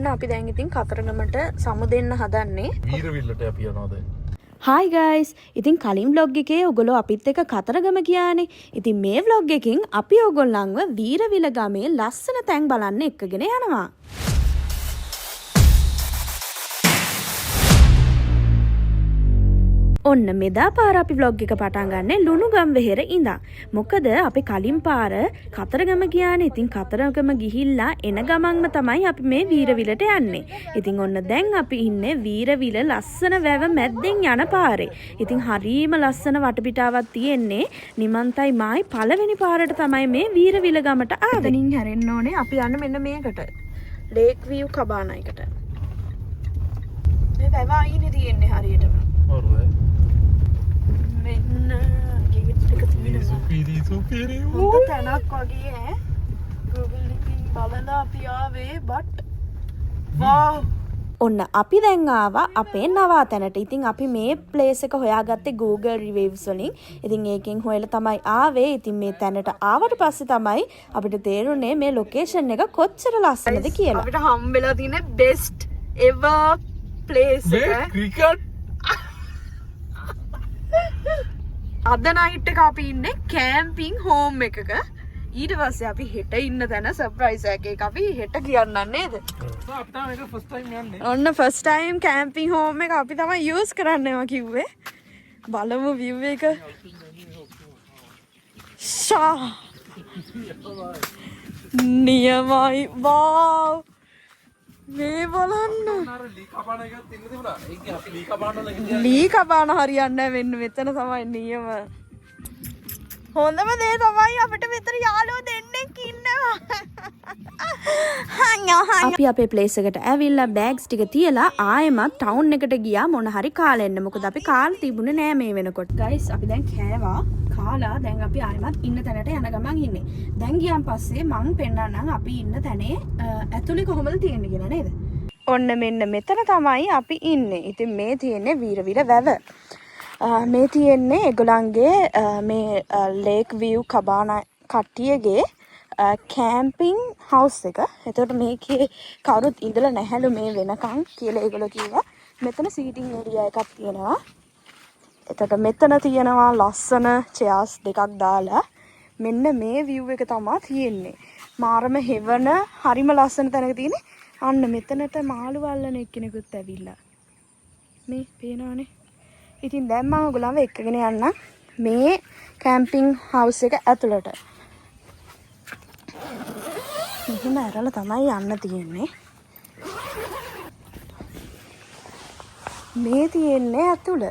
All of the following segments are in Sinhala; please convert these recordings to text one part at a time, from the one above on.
ඔන්න අපි දැන් ඉතින් කතරගමට සමු දෙන්න හදන්නේ. වීරවිල්ලට අපි යනවා දැන්. Hi guys! ඉතින් කලින් vlog එකේ ඔයගොල්ලෝ අපිත් එක්ක කතරගම ගියානේ. ඉතින් මේ vlog එකෙන් අපි ඔයගොල්ලන්ව වීරවිල ගමේ ලස්සන තැන් බලන්න එක්කගෙන යනවා. ඔන්න මෙදා පාර අපි vlog එක පටන් ගන්නේ ලුණුගම් වෙහෙර ඉඳන්. මොකද අපි කලින් පාර කතරගම ගියානේ. ඉතින් කතරගම ගිහිල්ලා එන ගමන්ම තමයි අපි මේ වීරවිලට යන්නේ. ඉතින් ඔන්න දැන් අපි ඉන්නේ වීරවිල ලස්සන වැව මැද්දෙන් යන පාරේ. ඉතින් හරීම ලස්සන වටපිටාවක් තියෙන්නේ. නිමන්තයි මායි පළවෙනි පාරට තමයි මේ වීරවිල ගමට ආවේ. එතනින් හැරෙන්න ඕනේ. අපි යන්න මෙන්න මේකට. ලේක් විව් කබානා එකට. මේ වැව අයිනේ තියෙන්නේ හරියටම. හරිද? මෙන්න ගේට් එක තියෙනවා. සුපිරි හොඳ තැනක් වගේ ඈ. Google එකකින් බලලා අපි ආවේ but wow. ඔන්න අපි දැන් ආවා අපේ නවාතැනට. ඉතින් අපි මේ ප්ලේස් එක හොයාගත්තේ Google reviews වලින්. ඉතින් ඒකෙන් හොයලා තමයි ආවේ. ඉතින් මේ තැනට ආවට පස්සේ තමයි අපිට තේරුනේ මේ ලොකේෂන් එක කොච්චර ලස්සනද කියලා. අපිට හම්බෙලා තියෙන best ever place එක. ක්‍රිකට් අද නයිට් එක අපි ඉන්නේ කැම්පින් හෝම් එකක. ඊට පස්සේ අපි හෙට ඉන්න තැන සර්ප්‍රයිස් එකක් අපි හෙට කියන්නම් නේද? අපි තමයි මේක ෆස්ට් ටයිම් යන්නේ. ඔන්න ෆස්ට් ටයිම් කැම්පින් හෝම් එක අපි තමයි යූස් කරන්නවා කිව්වේ. බලමු view එක. ෂා නියමයි. wow මේ බලන්න ලී කපාන හරියන්නේ නැහැ. මෙන්න මෙතන තමයි නියම හොඳම දේ තමයි අපිට මෙතන යාළුවෝ දෙන්නෙක් ඉන්නවා. අපි අපේ ප්ලේස් එකට ඇවිල්ලා බෑග්ස් ටික තියලා ආයෙමත් ටවුන් එකට ගියා මොන හරි කාලා එන්න. මොකද අපි කාලා තිබුණේ නෑ මේ වෙනකොට. ගයිස් අපි දැන් කෑවා කාලා දැන් අපි ආයෙමත් ඉන්න තැනට යන ගමන් ඉන්නේ. දැන් ගියන් පස්සේ මං පෙන්නන්නම් අපි ඉන්න තැනේ ඇතුලේ කොහොමද තියෙන්නේ කියලා නේද? ඔන්න මෙන්න මෙතන තමයි අපි ඉන්නේ. ඉතින් මේ තියෙන්නේ වීරවිල වැව. මේ තියෙන්නේ ඒගොල්ලන්ගේ මේ ලේක් විව් කබානා කට්ටියගේ කැම්පින් හවුස් එක. එතකොට මේකේ කවුරුත් ඉඳලා නැහැලු මේ වෙනකන් කියලා ඒගොල්ලෝ කිව්වා. මෙතන සීටින් ඒරියා එකක් තියෙනවා. එතකොට මෙතන තියෙනවා ලස්සන චෙයර්ස් දෙකක් දාලා මෙන්න මේ view එක තමයි තියෙන්නේ. මාරම හෙවන හරිම ලස්සන තැනක තියෙන්නේ. අන්න මෙතනට මාළු වල්ලන එක්කෙනෙකුත් ඇවිල්ලා. මේ පේනවනේ. ඉතින් දැන් මම ඔයගොල්ලන්ව එක්කගෙන යන්න මේ කැම්පින් හවුස් එක ඇතුළට. මෙහෙම ඇරලා තමයි යන්න තියෙන්නේ. මේ තියෙන්නේ ඇතුළ.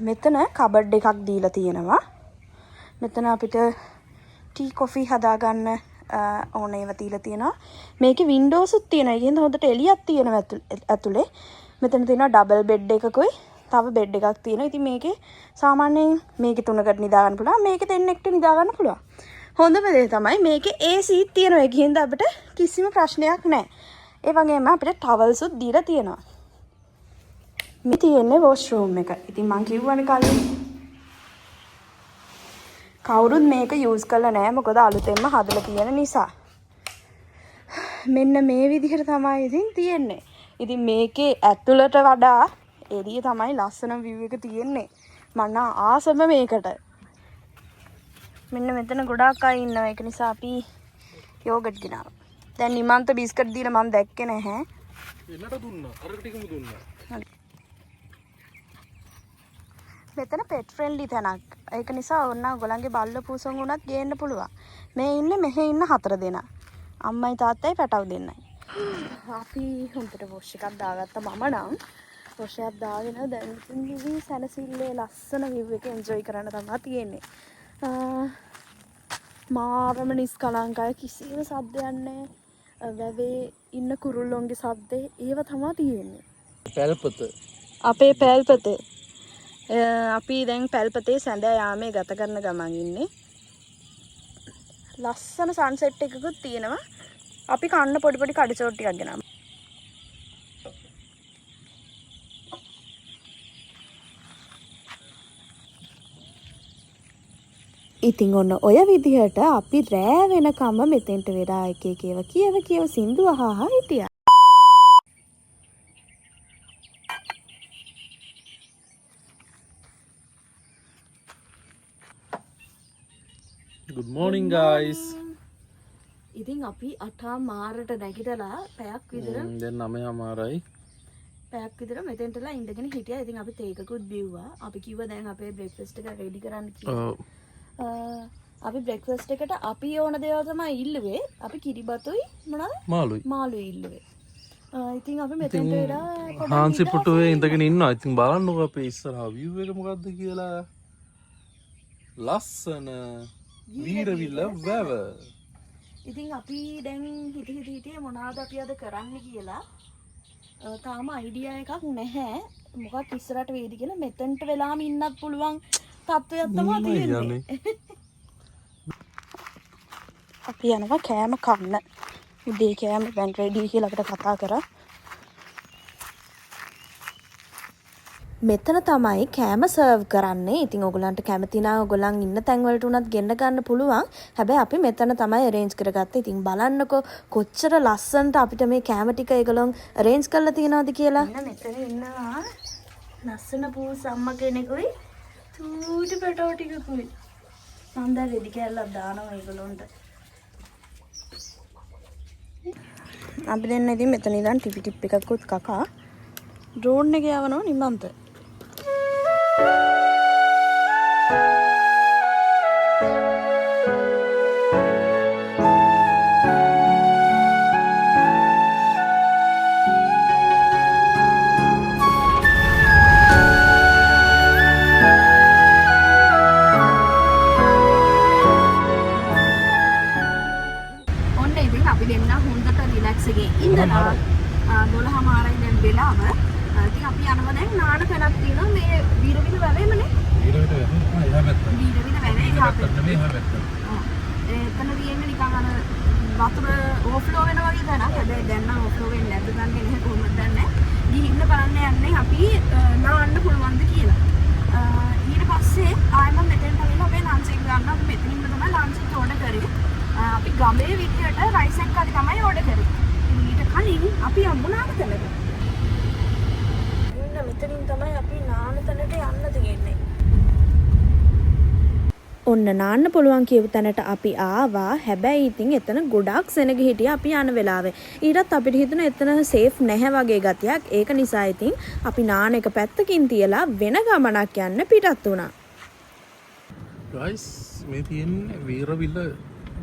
මෙතන කබඩ් එකක් දීලා තියෙනවා. මෙතන අපිට ටී කොෆි හදාගන්න ඕන ඒවා තියලා තියෙනවා. මේකේ වින්ඩෝස් උත් තියෙනවා. ඒකෙන්ද හොඳට එළියක් තියෙනවා ඇතුලේ. මෙතන තියෙනවා ඩබල් බෙඩ් එකකුයි තව බෙඩ් එකක් තියෙනවා. ඉතින් මේකේ සාමාන්‍යයෙන් මේකේ තුනකට නිදා ගන්න පුළුවන්. මේකේ දෙන්නෙක්ට නිදා ගන්න පුළුවන්. හොඳම දේ තමයි මේකේ AC තියෙනවා. ඒකෙන්ද අපිට කිසිම ප්‍රශ්නයක් නැහැ. ඒ වගේම අපිට ටවල්ස් උත් දීලා තියෙනවා. මේ තියෙන්නේ වොෂ්රූම් එක. ඉතින් මං කිව්වනේ කලින් කවුරුත් මේක යූස් කරලා නැහැ. මොකද අලුතෙන්ම හදලා තියෙන නිසා. මෙන්න මේ විදිහට තමයි ඉතින් තියෙන්නේ. ඉතින් මේකේ ඇතුළට වඩා එළිය තමයි ලස්සන view එක තියෙන්නේ. මම ආසම මේකට. මෙන්න මෙතන ගොඩාක් අය ඉන්නවා. ඒක නිසා අපි යෝගට් ගෙනාවා. දැන් නිමන්ත බිස්කට් දීලා මම දැක්කේ නැහැ. එන්නට දුන්නා. අර ටිකම දුන්නා. මෙතන pet friendly තැනක්. ඒක නිසා ඕන්න ඔයගොල්ලන්ගේ බල්ල පූසන් උනත් ගේන්න පුළුවන්. මේ ඉන්නේ මෙහෙ ඉන්න 4 දෙනා. අම්මයි තාත්තයි පැටව දෙන්නයි. අපි හොඳට වොෂ් එකක් දාගත්තා මම නම්. වොෂ් එකක් දාගෙන දැන් ඉතින් ඉවි සනසිල්ලේ ලස්සන view එක enjoy කරන්න තමයි තියෙන්නේ. මාරම නිස්කලංකයි කිසිම සද්දයක් නැහැ. වැවේ ඉන්න කුරුල්ලොන්ගේ සද්දේ ඒව තමයි තියෙන්නේ. පැල්පත. අපේ පැල්පතේ අපි දැන් පැල්පතේ සැඳෑ යාමේ ගත කරන ගමන් ඉන්නේ. ලස්සන සන්සෙට් එකකුත් තියෙනවා. අපි කන්න පොඩි පොඩි කඩිචෝට් ටිකක් ගෙනාවා. ඉතින් ඔන්න ඔය විදිහට අපි රෑ වෙනකම්ම මෙතෙන්ට වෙලා එක එක ඒවා කියව සින්දු අහා හිටියා. Good morning guys. ඉතින් අපි 8:00 නැගිටලා පැයක් විතර දැන් 9:00යි. පැයක් විතර මෙතෙන්ටලා ඉඳගෙන හිටියා. ඉතින් අපි තේකකුත් බිව්වා. අපි කිව්වා දැන් අපේ බ්‍රෙක්ෆාස්ට් එක රෙඩි කරන්න කියලා. අපි බ්‍රෙක්ෆාස්ට් එකට අපි ඕන දේවල් තමයි ඉල්ලුවේ. අපි කිරිබතුයි මොනවද? මාළුයි ඉල්ලුවේ. ඉතින් අපි මෙතෙන්ට වෙලා හාන්සි පුටුවේ ඉඳගෙන ඉන්නවා. ඉතින් බලන්නකෝ අපේ ඉස්සරහා view එක මොකද්ද කියලා. ලස්සන වීරවිල වැව. ඉතින් අපි දැන් හිතේ මොනවද අපි අද කරන්න කියලා තාම අයිඩියා එකක් නැහැ. මොකක් ඉස්සරහට වේද කියලා මෙතෙන්ට වෙලාම ඉන්නත් පුළුවන් තත්ත්වයක් තමයි තියෙන්නේ. අපි යනවා කෑම කන්න. උදේ කෑම දැන් රෙඩි කියලා අපිට කතා කරා. මෙතන තමයි කෑම සර්ව් කරන්නේ. ඉතින් ඔයගලන්ට කැමති නම් ඔයගලන් ඉන්න තැන් වලට උනත් ගෙන්න ගන්න පුළුවන්. හැබැයි අපි මෙතන තමයි arrange කරගත්තේ. ඉතින් බලන්නකෝ කොච්චර ලස්සනට අපිට මේ කෑම ටික ඒගොල්ලෝ arrange කරලා තියනවාද කියලා. මෙතන ඉන්නවා ලස්සන පූස් අම්මා කෙනෙකුයි චූටි පැටෝ ටිකකුයි. මම දැන් රෙදි කෑල්ලක් දානවා ඒගොල්ලන්ට. අපි දෙන්න ඉතින් මෙතන ඉඳන් ටිප් එකකුත් කකා ඩ්‍රෝන් එක යවනවා නිමන්ත. ඔන්න ඉතින් අපි දෙන්න හොඳට රිලැක්ස් එකේ ඉඳලා 12:00 දැන් වෙලාව. ඉතින් අපි යනවා දැන් නාන තැනක් තියෙනවා මේ වීරවිල වැවේමනේ. වීරවිල වැවේ එහා පැත්තේ. එතන තියෙන්නේ නිකන් අර වතුර ඕවර්ෆ්ලෝ වෙනවා වගේ තැනක්. හැබැයි දැන් නම් ඕවර්ෆ්ලෝ වෙන්නේ නැද්ද දන්නේ නැහැ කොහොමද දන්නේ. ගිහින් බලන්න යන්නේ අපි නාන්න පුළුවන්ද කියලා. ඊට පස්සේ ආයෙම මෙතෙන්ට ඇවිල්ලා අපේ ලන්ච් එක ගන්න. අපි මෙතනින්ම තමයි ලන්ච් එක ඕඩර් කරේ. අපි ගමේ විදියට රයිස් එකක් හරි තමයි ඕඩර් කරේ. ඊට කලින් අපි යමු නාන තැනට. මෙතනින් තමයි අපි නාන තැනට යන්න තියෙන්නේ. ඔන්න නාන්න පුළුවන් කියපු තැනට අපි ආවා. හැබැයි ඉතින් එතන ගොඩක් සෙනග හිටියා අපි යන වෙලාවේ. ඊටත් අපිට හිතුණා එතන සේෆ් නැහැ වගේ ගතියක්. ඒක නිසා ඉතින් අපි නාන එක පැත්තකින් තියලා වෙන ගමනක් යන්න පිටත් වුණා. guys මේ තියෙන්නේ වීරවිල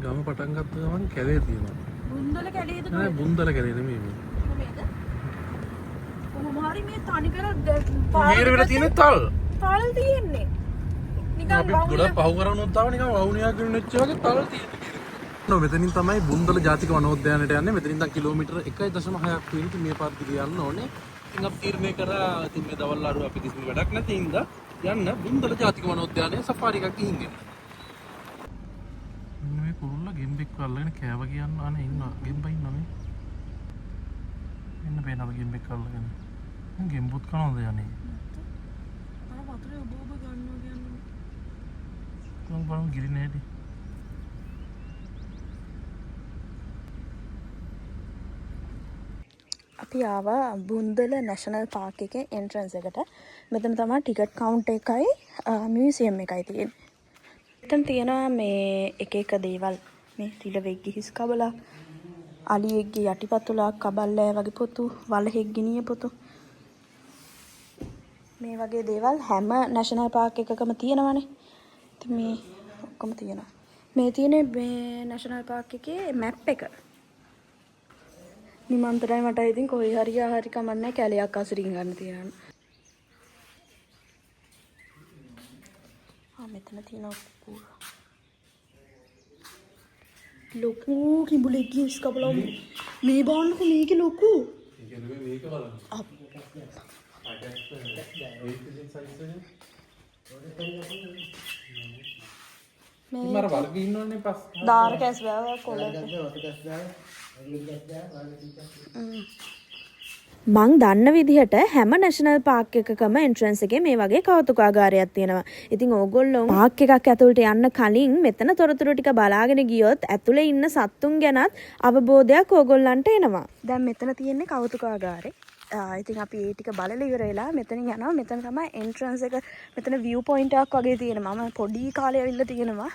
ගම පටන් ගත්ත ගමන් කැලේ තියෙනවා. බුන්දල කැලේද? නෑ බුන්දල කැලේ නෙමෙයි මේ. කොහොමhari මේ තනිකර වීරවිල තියෙන තල් තියෙන්නේ. අපි ගොඩක් පහු කරනොත් තාම නිකන් වවුනියක් ගෙනෙච්ච වගේ තල් තියෙනවා. මෙතනින් තමයි බුන්දල ජාතික වනෝද්‍යානයට යන්නේ. මෙතනින් ඉඳන් කිලෝමීටර් 1.6ක් තියෙන මේ පාර දිගේ යන්න ඕනේ. ඉතින් අපි තීරණය කරා ඉතින් මේ දවල් අරුව අපි කිසිම වැඩක් නැති හින්දා යන්න බුන්දල ජාතික වනෝද්‍යානයේ සෆාරි එකක් ගිහින් එන්න. මේ කුරුල්ල ගෙම්බෙක් අල්ලගෙන කෑව කියන්න අනේ ඉන්නවා. ගෙම්බා ඉන්නවා මේ. එන්න බේනව ගෙම්බෙක් අල්ලගෙන. මං ගෙම්බුත් කනවද යන්නේ? අර වතුරේ ඔබ ගන්නවා කියන්නේ. මං බලමු ගිරිනේ ඇටි. අපි ආවා බුන්දල නැෂනල් පාර්ක් එකේ එන්ට්‍රන්ස් එකට. මෙතන තමයි ටිකට් කවුන්ටර් එකයි මියුසියම් එකයි තියෙන්නේ. මෙතන තියෙනවා මේ එක දේවල්. මේ රිලවෙක්ගේ හිස් කබලක්, අලියෙක්ගේ යටිපතුලක්, කබල්ලෑ වගේ පොතු, වලහෙක්ගේ නිය පොතු. මේ වගේ දේවල් හැම නැෂනල් පාර්ක් එකකම තියෙනවනේ. ඉතින් මේ ඔක්කොම තියෙනවා. මේ තියෙන්නේ මේ නැෂනල් පාර්ක් එකේ මැප් එක. නිමන්තරයි මට ඉතින් කොහේ හරි ආහාරි කමන්නේ කැලයක් අසුරින් ගන්න තියෙනවා. මෙතන තියෙනවා ලොකු කිඹුලෙක්ගේ හිස් කබලක්. මේ බලන්නකො මේක ලොකු. මේක බලන්න. මේ වර්ග ඉන්නෝනේ පස්. දාර කැස් බෑව කොල්ලක්. මං දන්න විදිහට හැම නැෂනල් පාර්ක් එකකම එන්ට්‍රන්ස් එකේ මේ වගේ කෞතුකාගාරයක් තියෙනවා. ඉතින් ඕගොල්ලෝ පාර්ක් එකක් ඇතුළට යන්න කලින් මෙතන තොරතුරු ටික බලාගෙන ගියොත් ඇතුලේ ඉන්න සත්තුන් ගැනත් අවබෝධයක් ඕගොල්ලන්ට එනවා. දැන් මෙතන තියෙන්නේ කෞතුකාගාරේ. ඉතින් අපි ඒ ටික බලලා ඉවර වෙලා මෙතනින් යනවා. මෙතන තමයි එන්ට්‍රන්ස් එක. මෙතන view point එකක් වගේ තියෙනවා. මම පොඩි කාලේ ඇවිල්ලා තියෙනවා.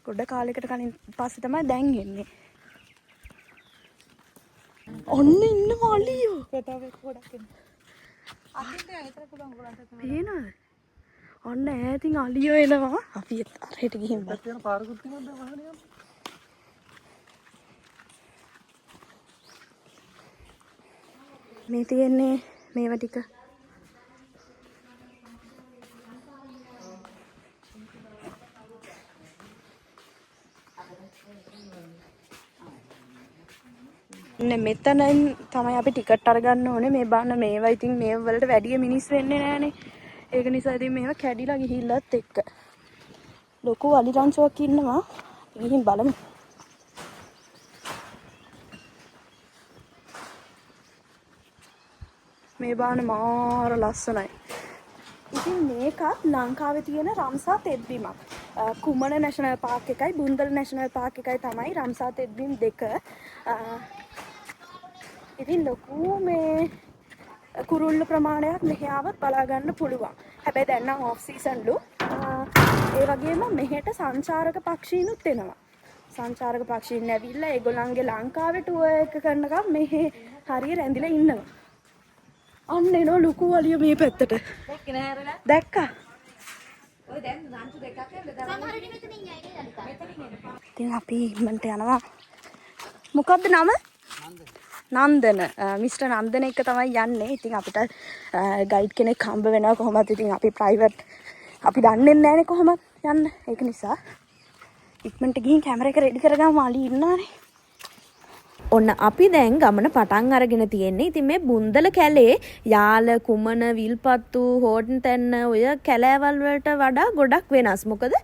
ගොඩ කාලයකට කලින් පස්සේ තමයි දැන් එන්නේ. ඔන්න ඉන්න මාලියෝ. පේනවද? ඔන්න ඈතින් අලියෝ එනවා. අපි අරහෙට ගිහින් බලමු. මේ තියෙන්නේ මේවා ටික. මෙතන තමයි අපි ටිකට් අරගන්න ඕනේ. මේ බලන්න මේවා ඉතින් මේ වලට වැඩි මිනිස් වෙන්නේ නැහනේ. ඒක නිසා ඉතින් මේවා කැඩිලා ගිහිල්ලත් එක්ක. ලොකු අලිරංචුවක් ඉන්නවා. ගිහින් බලමු. මේ බලන්න මාර ලස්සනයි. ඉතින් මේකත් ලංකාවේ තියෙන රම්සා තෙත්බිමක්. කුමන නැෂනල් පාර්ක් එකයි බුන්දල නැෂනල් පාර්ක් එකයි තමයි රම්සා තෙත්බිම් දෙක. ඉතින් ලොකු මේ කුරුල්ල ප්‍රමාණයක් මෙහි ආවත් බලා ගන්න පුළුවන්. හැබැයි දැන් නම් ඔෆ් සීසන්ලු. ඒ වගේම මෙහෙට සංචාරක පක්ෂීනුත් එනවා. සංචාරක පක්ෂීන් ඇවිල්ලා ඒගොල්ලන්ගේ ලංකාවේ ටුවර් එක කරනකම් මෙහෙ හරිය රැඳිලා ඉන්නවා. අන්න එනවා ලොකු අලිය මේ පැත්තට. දැක්කා? ඔය දැන් රංචු දෙකක් සමහර වෙලෙ මෙතනින් යන්නේ. ඉතින් අපි ඉක්මනට යනවා. මොකක්ද නම? නන්දන. මිස්ටර් නන්දන එක තමයි යන්නේ. ඉතින් අපිට ගයිඩ් කෙනෙක් හම්බ වෙනවා කොහොමද. ඉතින් අපි ප්‍රයිවට් අපි දන්නේ නැහැනේ කොහොමද යන්න. ඒක නිසා ඉක්මනට ගිහින් කැමරා එක රෙඩි කරගමු. අලි ඉන්නවානේ. ඔන්න අපි දැන් ගමන පටන් අරගෙන තියෙන්නේ. ඉතින් මේ බුන්දල කැලේ යාල කුමන විල්පත්තු හෝටන් තැන්න ඔය කැලෑවල් වලට වඩා ගොඩක් වෙනස්. මොකද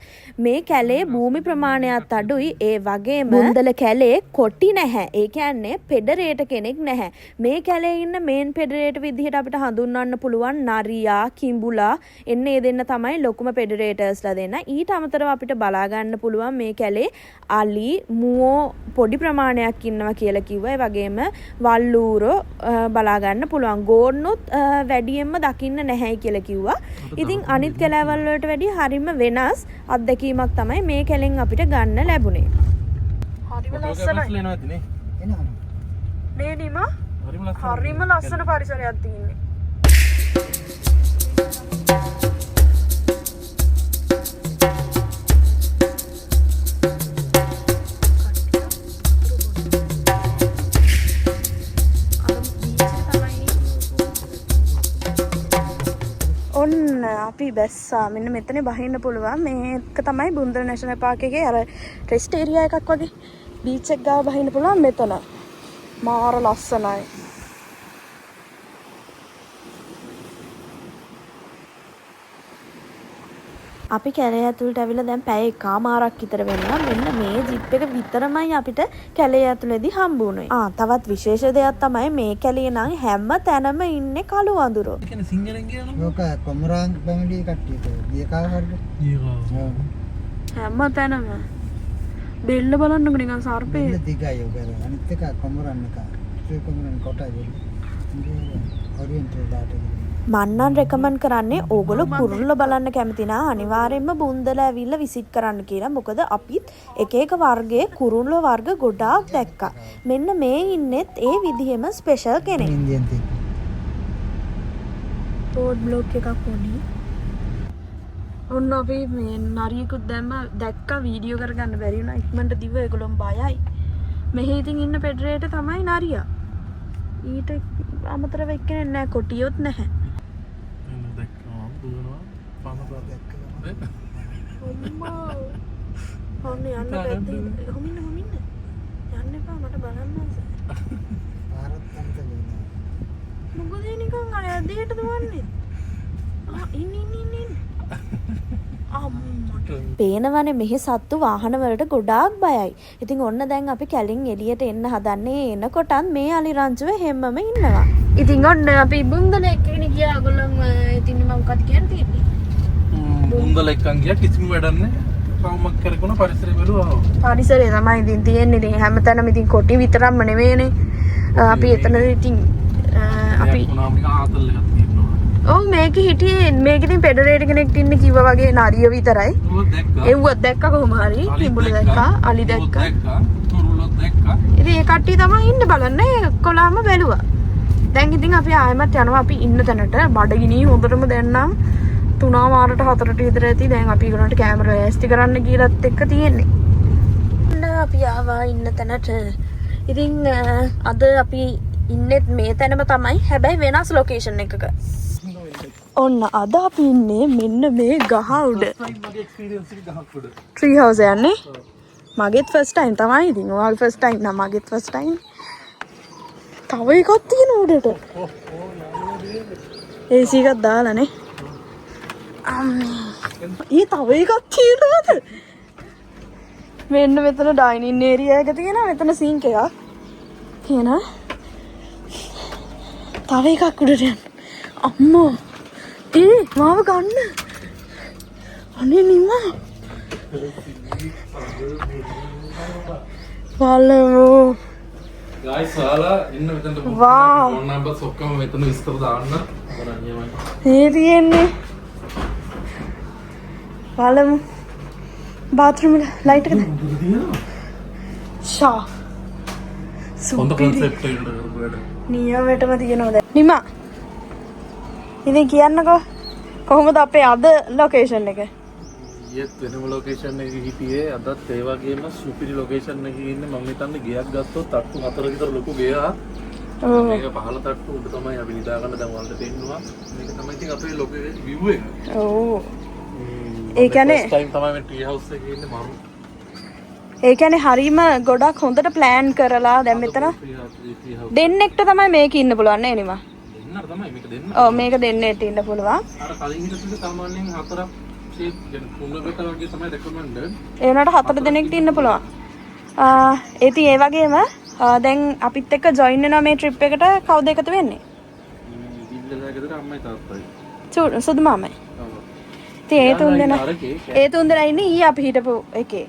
මේ කැලේ භූමි ප්‍රමාණයත් අඩුයි. ඒ වගේම බුන්දල කැලේ කොටි නැහැ. ඒ කියන්නේ පෙඩරේට කෙනෙක් නැහැ. මේ කැලේ ඉන්න මේන් පෙඩරේට විදිහට අපිට හඳුන්වන්න පුළුවන් නරියා කිඹුලා එන්නේ ඒ දෙන්න තමයි ලොකුම පෙඩරේටර්ස්ලා දෙන්න. ඊට අමතරව අපිට බලා ගන්න පුළුවන් මේ කැලේ අලි මුවෝ පොඩි ප්‍රමාණයක් ඉන්නවා කියලා කිව්වා. ඒ වගේම වල්ලූරෝ බලා ගන්න පුළුවන්. ගෝන්නොත් වැඩියෙන්ම දකින්න නැහැ කියලා කිව්වා. ඉතින් අනිත් කැලෑවල් වලට වැඩිය හරිම වෙනස් අත්දැකීමක් තමයි මේ කැලෙන් අපිට ගන්න ලැබුණේ. හරිම ලස්සනයි නේ නිමා. හරිම ලස්සන පරිසරයක් තියෙන්නේ. ඔන්න අපි බැස්සා. මෙන්න මෙතන බහින්න පුළුවන්. මේක තමයි බුන්දල නැෂනල් පාර්ක් එකේ අර රෙස්ට් ඒරියා එකක් වගේ. බීච් එක ගාව බහින්න පුළුවන් මෙතන. මාර ලස්සනයි. අපි කැලේ ඇතුළට ඇවිල්ලා දැන් පැය එකමාරක් විතර වෙනවා. මෙන්න මේ ජිප් එක විතරමයි අපිට කැලේ ඇතුළේදී හම්බුනේ. තවත් විශේෂ දෙයක් තමයි මේ කැලේ නම් හැම තැනම ඉන්නේ කළු වඳුරෝ. ඒ කියන්නේ සිංහලෙන් කියනවා. ඔක කොමරාන් පැමිණි කට්ටියට දීකා වර්ග. හැම තැනම බෙල්ල බලන්නකො නිකන් සර්පේ. බෙල්ල දිගයි ඔක. අනිත් එක කොමරාන් එක. ඒ කොමරාන් කොටයි බෙල්ල. ඉතින් ඔරියන්ටල් ඩාටා මන්නම් රෙකමන්ඩ් කරන්නේ ඕගොල්ලෝ කුරුල්ල බලන්න කැමති නම් අනිවාර්යෙන්ම බුන්දල ඇවිල්ලා විසිට් කරන්න කියලා. මොකද අපිත් එක එක වර්ගයේ කුරුල්ල වර්ග ගොඩාක් දැක්කා. මෙන්න මේ ඉන්නෙත් ඒ විදිහෙම ස්පෙෂල් කෙනෙක්. ඉන්දියන් තියෙන. රෝඩ් බ්ලොක් එකක් වුණේ. ඔන්න අපි මේ නරියෙකුත් දැම්ම දැක්කා. වීඩියෝ කරගන්න බැරි වුණා. ඉක්මනට දිව ඒගොල්ලොම බයයි. මෙහි ඉතින් ඉන්න පෙඩරේට තමයි නරියා. ඊට අමතරව එක්කෙනෙක් නැහැ. කොටියොත් නැහැ. ඔන්න යන්න පැත්තේ හොමින්න යන්න එපා මට බලන්න ආසයි. පාරත් අන්ත වෙනවා. මොකද නිකන් අර ඇදහිට දුවන්නේ. ඉන්න. පේනවනේ මෙහි සත්තු වාහන වලට ගොඩාක් බයයි. ඉතින් ඔන්න දැන් අපි කැලින් එළියට එන්න හදන්නේ. එනකොටත් මේ අලිරංචුව හැමම ඉන්නවා. ඉතින් ඔන්න අපි බුන්දල එක්කගෙන ගියා. ඔයගොල්ලෝ ඉතින් මම මොකක්ද කියන්නේ? බුන්දල එක්කන් ගියා කිසිම වැඩක් නැහැ. කවුමක් කරගෙන පරිසරය බලුවා. පරිසරය තමයි ඉතින් තියෙන්නේ. ඉතින් හැමතැනම ඉතින් කොටි විතරක්ම නෙවෙයිනේ. අපි එතනදී ඉතින් අපි ආතල් එකක් තියෙනවා. ඔව් මේක හිටියේ මේක ඉතින් පෙඩරේටර් කෙනෙක් ඉන්න කිව්වා වගේ නරිය විතරයි. ඔය දැක්කා. එව්වත් දැක්ක කොහොම හරි. කිඹුල දැක්කා, අලි දැක්කා. තුරුල්ලොත් දැක්කා. ඉතින් ඒ කට්ටිය තමයි ඉන්න බලන්නේ කොලාම බැලුවා. දැන් ඉතින් අපි ආයෙමත් යනවා අපි ඉන්න තැනට. බඩගිනි හොඳටම දැන්නම් 3:00 4ට විතර ඇති. දැන් අපි ඒගොල්ලන්ට කැමරා ඇස්ටි කරන්න කියලාත් එක්ක තියෙන්නේ. අපි ආවා ඉන්න තැනට. ඉතින් අද අපි ඉන්නෙත් මේ තැනම තමයි. හැබැයි වෙනස් ලොකේෂන් එකක. ඔන්න අද අපි ඉන්නේ මෙන්න මේ ගහ උඩ. මගේ එක්ස්පීරියන්ස් එක ගහක් උඩ. ට්‍රී හවුස් යන්නේ. මගේත් ෆස්ට් ටයිම් තමයි. ඉතින් ඔයාගේ ෆස්ට් ටයිම් නම් මගේත් ෆස්ට් ටයිම්. තව එකක් තියෙන උඩට. AC එකක් දාලානේ. අම්මේ. තව එකක් තියෙනවද? මෙන්න මෙතන ඩයිනින් ඒරියා එක තියෙනවා. මෙතන සින්ක් එකක්. තියෙනවා. තව එකක් උඩට යන්න. අම්මෝ. මාව ගන්න. අනේ නිමා. බලමු. ගයිස් ඔයාලා ඉන්න මෙතනට Wow. ෆෝන් නම්බර්ස් ඔක්කොම මෙතන විස්තර දාන්න. මේ තියෙන්නේ. බලමු. බාත්රූම් එක ලයිට් එක ෂා. හොඳ concept එකකට කරපුවාට. නියමෙටම තියෙනවා දැන්. නිමා. ඉතින් කියන්නකෝ කොහොමද අපේ අද ලොකේෂන් එක? ඊයේත් වෙනම ලොකේෂන් එකක හිටියේ අදත් ඒ වගේම සුපිරි ලොකේෂන් එකක ඉන්නේ මම හිතන්නේ ගෙයක් ගත්තොත් තට්ටු 4 විතර ලොකු ගෙයක්. ඔව්. මේක පහළ තට්ටු උඩ තමයි අපි නිදා ගන්න දැන් වලට පෙන්නවා. මේක තමයි ඉතින් අපේ ලොකේෂන් view එක. ඔව්. ඒ කියන්නේ ෆස්ට් ටයිම් තමයි මේ ට්‍රී හවුස් එකේ ඉන්නේ මම. ඒ කියන්නේ හරීම ගොඩක් හොඳට ප්ලෑන් කරලා දැන් මෙතන දෙන්නෙක්ට තමයි මේක ඉන්න පුළුවන් නේ නිමා. දෙන්නට තමයි මේක දෙන්න. ඔව් මේක දෙන්නෙක්ට ඉන්න පුළුවන්. අර කලින් හිටපු සාමාන්‍යයෙන් 4ක් ෂේප් කියන කුඹකට වගේ තමයි රෙකමන්ඩඩ්. ඒ වුණාට 4 දෙනෙක්ට ඉන්න පුළුවන්. ඉතින් ඒ වගේම දැන් අපිත් එක්ක ජොයින් වෙනවා මේ ට්‍රිප් එකට කවුද එකතු වෙන්නේ? ඉල්ලලා ගෙදර අම්මයි තාත්තයි. සුදු මාමයි. ඔව්. ඉතින් ඒ තුන් දෙනා ඉන්නේ ඊ අපි හිටපු එකේ.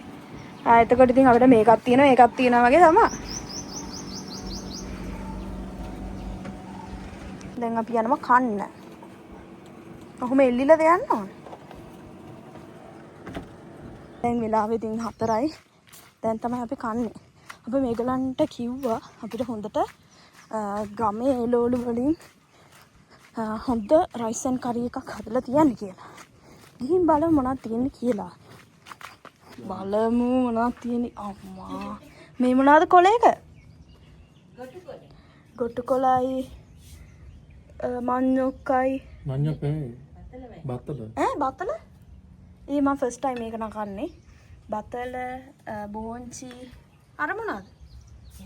එතකොට ඉතින් අපිට මේකක් තියෙනවා ඒකක් තියෙනවා වගේ තමයි. දැන් අපි යනවා කන්න. කොහොම එල්ලිලාද යන්න ඕන? දැන් වෙලාව ඉතින් 4යි. දැන් තමයි අපි කන්නේ. අපි මේගොල්ලන්ට කිව්වා අපිට හොඳට ගමේ එළවලු වලින් හොඳ රයිස් ඇන් කරි එකක් හදලා තියන්න කියලා. ගිහින් බලමු මොනවද තියෙන්නේ කියලා. බලමු මොනවද තියෙන්නේ. අම්මා මේ මොනවද කොලේක? ගොටු කොලයි මඤ්ඤොක්කයි මඤ්ඤොක් නෙමෙයි. බත්තල. බතල? මම ෆස්ට් ටයිම් මේක නම් කන්නේ. බතල බෝංචි අර මොනවද?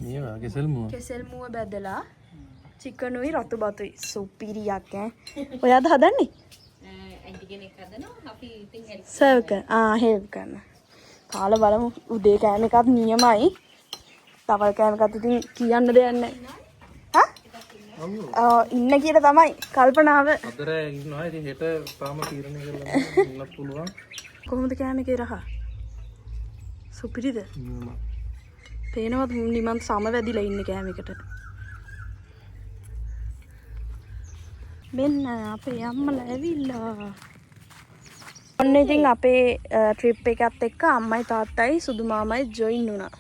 මේවා කෙසෙල් මුව. කෙසෙල් මුව බැදලා චිකනුයි රතු බතුයි සුපිරියක් ඈ. ඔයාද හදන්නේ? ඇන්ටි කෙනෙක් හදනවා අපි ඉතින් සර්ව් කරන. හෙල්ප් කරන. කාලා බලමු උදේ කෑම එකත් නියමයි. තවල් කෑම එකත් ඉතින් කියන්න දෙයක් නැහැ. ඉන්න කියලා තමයි කල්පනාව. අතරේ ඉන්නවා. ඉතින් හෙට තාම තීරණය කරලා ඉන්නත් පුළුවන්. කොහොමද කෑම එකේ රහ? සුපිරිද? පේනවත් නිමන් සම වැදිලා ඉන්නේ කෑම එකට. මෙන්න අපේ අම්මලා ඇවිල්ලා. ඔන්න ඉතින් අපේ ට්‍රිප් එකත් එක්ක අම්මයි තාත්තයි සුදු මාමයි ජොයින් වුණා.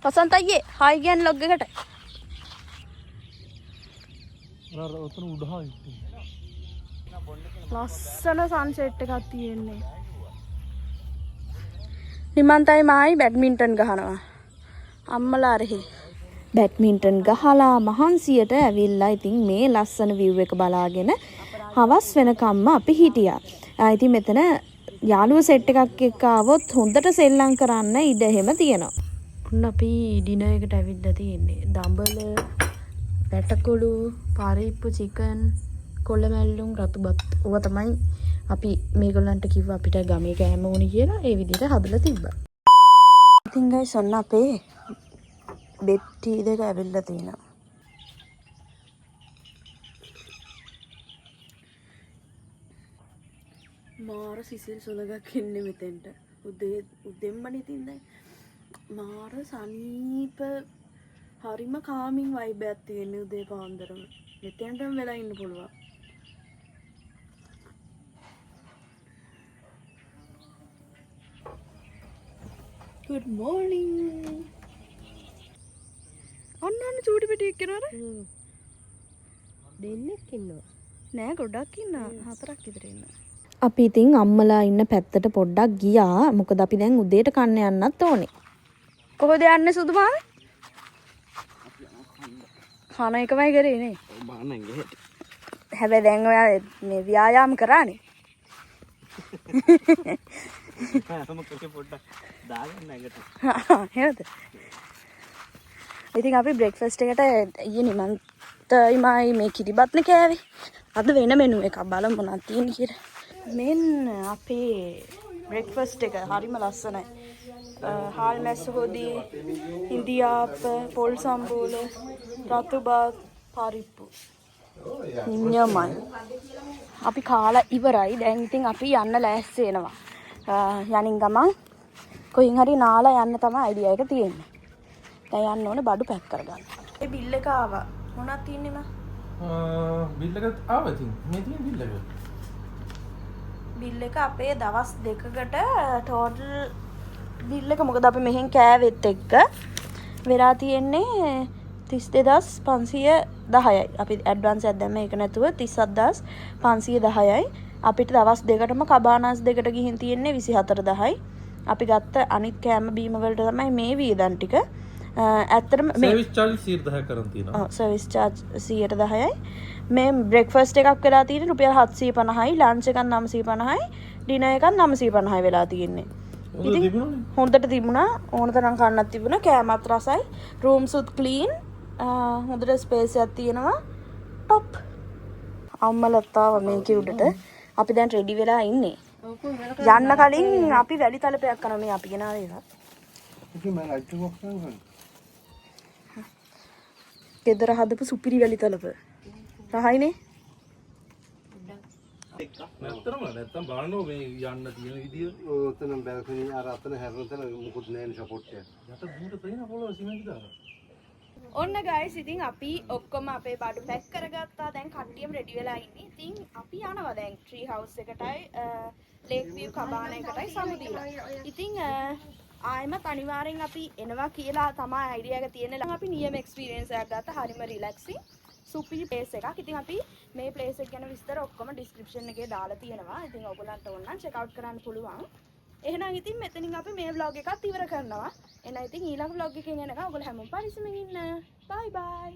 වසන්ත අයියේ හායි කියන්න ලොග් එකට. අර උතන උඩහයි. ලස්සන සන්සෙට් එකක් තියෙන්නේ. නිමන්තයි මායි බැඩ්මින්ටන් ගහනවා. අම්මලා රෙහි. බැඩ්මින්ටන් ගහලා මහන්සියට ඇවිල්ලා ඉතින් මේ ලස්සන view එක බලාගෙන හවස් වෙනකම්ම අපි හිටියා. ඉතින් මෙතන යාළුවෝ සෙට් එකක් එක්ක ආවොත් හොඳට සෙල්ලම් කරන්න ඉඩ එහෙම තියෙනවා. ඔන්න අපි ඩිනර් එකට ඇවිල්ලා තියෙන්නේ. දඹල, පැටකොළු, පාරිප්පු චිකන්, කොළමැල්ලුම්, රතුබත්. ඕවා තමයි අපි මේගොල්ලන්ට කිව්වා අපිට ගමේ කෑම ඕනි කියලා. ඒ විදිහට හදලා තිබ්බා. ඉතින් ගයිස් ඔන්න අපේ බෙට්ටි දෙක ඇවිල්ලා තියෙනවා. මාර සිසිල් සුලගක් ඉන්නේ මෙතෙන්ට. උදෙම්මනේ ඉතින් දැන් මාර සනීප හරිම කාමින් වයිබ් එකක් තියෙන උදේ පාන්දරම. මෙතෙන්ටම වෙලා ඉන්න පුළුවන්. Good morning. අන්න චූටි පිටි එක්කනවද? දෙන්නෙක් ඉන්නවා. නෑ ගොඩක් ඉන්නවා. 4ක් විතර ඉන්නවා. අපි ඉතින් අම්මලා ඉන්න පැත්තට පොඩ්ඩක් ගියා. මොකද අපි දැන් උදේට කන්න යන්නත් ඕනේ. කොහොද යන්නේ සුදු මාමේ? කන එකමයි කරේ නේ. බාන්න ගෙහෙට. හැබැයි දැන් ඔයා මේ ව්‍යායාම කරානේ. හැම කොටේ පොඩ්ඩක් දාගන්න ඇඟට. හේවද? ඉතින් අපි බ්‍රෙක්ෆාස්ට් එකට ඊයේ නිමන්තයිමයි මේ කිරිබත්නේ කෑවේ. අද වෙන මෙනු එකක් බලමු මොනවද තියෙන්නේ කියලා. මෙන්න අපේ බ්‍රෙක්ෆාස්ට් එක හරිම ලස්සනයි. හාල් මැස්ස හොදි, ඉන්දියාප, පොල් සම්බෝල, රතු බත්, පරිප්පු. නියමයි. අපි කාලා ඉවරයි. දැන් ඉතින් අපි යන්න ලෑස්ති වෙනවා. යනින් ගමන් කොහින් හරි නාලා යන්න තමයි අයිඩියා එක තියෙන්නේ. දැන් යන්න ඕනේ බඩු පැක් කරගන්න. ඒ බිල් එක ආවා. මොනවද තියෙන්නේ මා? බිල් එක ආවා ඉතින්. මේ තියෙන බිල් එක. බිල් එක අපේ දවස් දෙකකට ටෝටල් බිල් එක මොකද අපි මෙහෙන් කෑවෙත් එක්ක වෙලා තියෙන්නේ 32510යි. අපි ඇඩ්වාන්ස් එකක් දැම්ම ඒක නැතුව 37510යි. අපිට දවස් දෙකටම කබානාස් දෙකට ගිහින් තියෙන්නේ 24000යි. අපි ගත්ත අනිත් කෑම බීම වලට තමයි මේ වියදම් ටික. ඇත්තටම මේ සර්විස් චාර්ජ් 110ක් කරන් තියෙනවා. ඔව් සර්විස් චාර්ජ් 110යි. මේ බ්‍රෙක්ෆාස්ට් එකක් වෙලා තියෙන්නේ රුපියල් 750යි, ලන්ච් එකක් 950යි, ඩිනර් එකක් 950යි වෙලා තියෙන්නේ. හොඳට තිබුණා. ඕන තරම් කන්නත් තිබුණා. කෑමත් රසයි. රූම්ස් උත් ක්ලීන්. හොඳට ස්පේස් එකක් තියෙනවා. টොප්. අම්මලත් ආවා මේකේ උඩට. අපි දැන් රෙඩි වෙලා ඉන්නේ. යන්න කලින් අපි වැලි තලපයක් කරනවා මේ අපි ගෙනාවේ එක. ඉතින් මම ලයිට් එක ඔෆ් කරනවා. ගෙදර හදපු සුපිරි වැලි තලප. රහයිනේ. නැත්තම් බලන්න මේ යන්න තියෙන විදිය. ඔය ඔතන බැල්කනි අර අතන හැරෙන තැන මුකුත් නැහැ නේ සපෝට් එක. යට බුට තේන පොළොව සිමෙන්ති දාලා. ඔන්න ගයිස් ඉතින් අපි ඔක්කොම අපේ බඩු පැක් කරගත්තා. දැන් කට්ටියම රෙඩි වෙලා ඉන්නේ. ඉතින් අපි යනවා දැන් ට්‍රී හවුස් එකටයි ලේක් විව් කබාන එකටයි සමුදීලා. ඉතින් ආයෙමත් අනිවාර්යෙන් අපි එනවා කියලා තමයි අයිඩියා එක තියෙන්නේ. අපි නියම එක්ස්පීරියන්ස් එකක් ගත්තා. හරිම රිලැක්සින් සුපිරි ප්ලේස් එකක්. ඉතින් අපි මේ ප්ලේස් එක ගැන විස්තර ඔක්කොම ඩිස්ක්‍රිප්ෂන් එකේ දාලා තියෙනවා. ඉතින් ඔයගොල්ලන්ට ඕන නම් චෙක් අවුට් කරන්න පුළුවන්. එහෙනම් ඉතින් මෙතනින් අපි මේ vlog එකත් ඉවර කරනවා. එහෙනම් ඉතින් ඊළඟ vlog එකකින් එනකම් ඔයගොල්ලෝ හැමෝම පරිස්සමෙන් ඉන්න. bye bye.